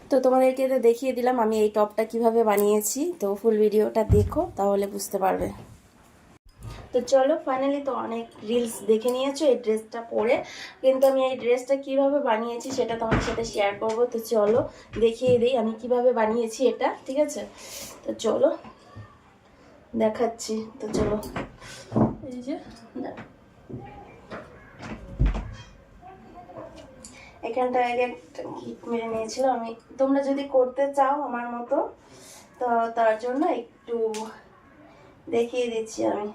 তো তোমাদেরকে তো দেখিয়ে দিলাম আমি এই টপটা কিভাবে বানিয়েছি। তো ফুল ভিডিওটা দেখো, তাহলে বুঝতে পারবে। তো চলো, ফাইনালি তো অনেক রিলস দেখে নিয়েছো এই ড্রেসটা পরে, কিন্তু আমি এই ড্রেসটা কিভাবে বানিয়েছি সেটা তোমাদের সাথে শেয়ার করব। তো চলো দেখিয়ে দিই আমি কিভাবে বানিয়েছি এটা, ঠিক আছে? তো চলো দেখাচ্ছি। তো চলো, এই যে এখানটা আগে একটা গিট মেরে নিয়েছিল আমি। তোমরা যদি করতে চাও আমার মতো, তো তার জন্য একটু দেখিয়ে দিচ্ছি আমি।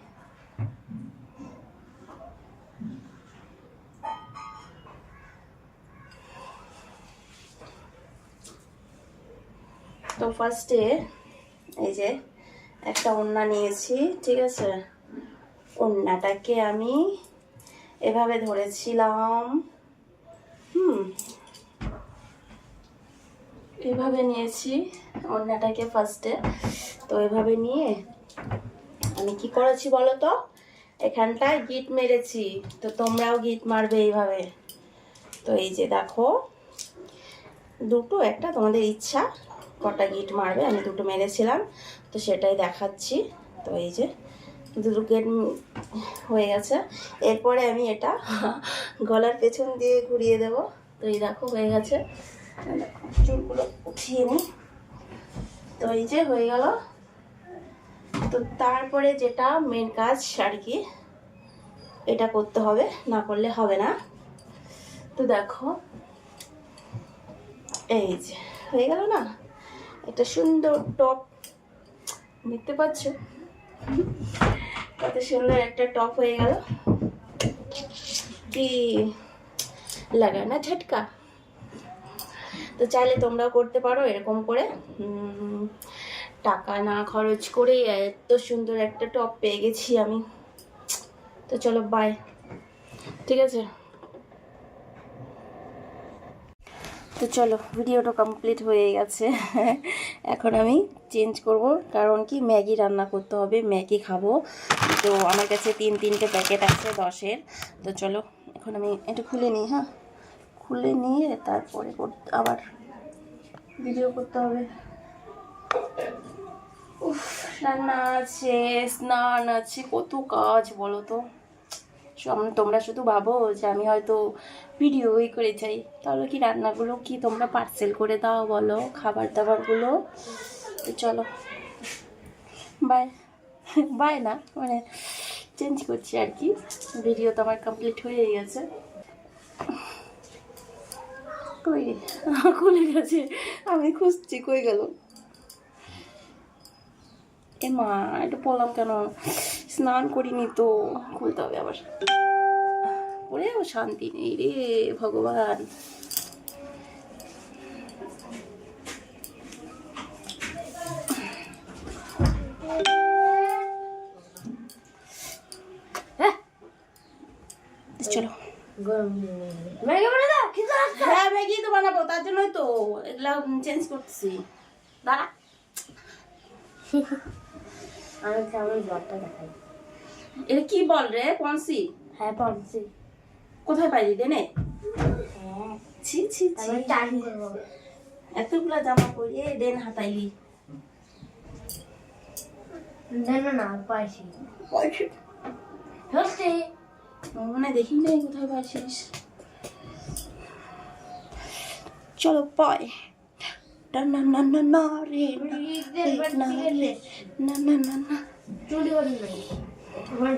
তো ফার্স্টে এই যে একটা ওড়না নিয়েছি, ঠিক আছে? ওড়নাটাকে আমি এভাবে ধরেছিলাম, এভাবে নিয়েছি ওড়নাটাকে ফার্স্টে। তো এভাবে নিয়ে আমি কি করেছি বলো তো, এখানটায় গিট মেরেছি। তো তোমরাও গিট মারবে এইভাবে। তো এই যে দেখো, দুটো একটা তোমাদের ইচ্ছা কটা গিট মারবে, আমি দুটো মেরেছিলাম, তো সেটাই দেখাচ্ছি। তো এই যে দুটো গিট হয়ে গেছে। এরপরে আমি এটা গলার পেছন দিয়ে ঘুরিয়ে দেব। তো এই দেখো হয়ে গেছে, চুলগুলো উঠিয়ে নিই। তো এই যে হয়ে গেল। তো তারপরে যেটা মেন কাজ আর কি, এটা করতে হবে, না করলে হবে না। তো দেখো এই যে হয়ে গেল না, একটা সুন্দর টপ, দেখতে পাচ্ছ কত সুন্দর একটা টপ হয়ে গেল। কি লাগা না ঝটকা? তো চাইলে তোমরাও করতে পারো এরকম করে, টাকা না খরচ করে এত সুন্দর একটা টপ পেয়ে গেছি আমি। তো চলো বাই, ঠিক আছে? তো চলো, ভিডিওটা কমপ্লিট হয়ে গেছে। এখন আমি চেঞ্জ করব, কারণ কি ম্যাগি রান্না করতে হবে, ম্যাগি খাবো। তো আমার কাছে তিনটে প্যাকেট আছে 10-এর। তো চলো এখন আমি এটা খুলে নিই। হ্যাঁ, খুলে নিয়ে তারপরে আবার ভিডিও করতে হবে। উফ, রান্না আছে, স্নান আছে, কত কাজ বলো তো। তোমরা শুধু ভাবো যে আমি হয়তো ভিডিওই করে চাই, তাহলে কি রান্নাগুলো কি তোমরা পার্সেল করে দাও বলো, খাবার দাবারগুলো? তো চলো বাই। বাই না, মানে চেঞ্জ করছি আর কি। ভিডিও তো আমার কমপ্লিট হয়ে গেছে। কই খুলে গেছে, আমি খুঁজছি কই গেল। এ মা, একটু পড়লাম কেন, স্নান করিনি তো, খুলতে হবে আবার। পড়েও শান্তি নেই রে ভগবান। চলো হ্যাঁ, ম্যাগি তো বানাবো, তার জন্যই তো এগুলা চেঞ্জ করতেছি। দাঁড়া, আমি জলটা দেখাই। এটা কি বল রে, পন্সি? হ্যাঁ পড়ছি। কোথায় পাইলি দেনে? হ্যাঁ ছি ছি ছি, আমি টাইম করবো। এতগুলা জামা পরিয়ে দেন হাতাইলি। না না পাইছি পয়সা হচ্ছে মানে দেখি নাই কোথায় পাইছিস। চলো পয় না না না না না রে না না না না না চুরি করি নাই।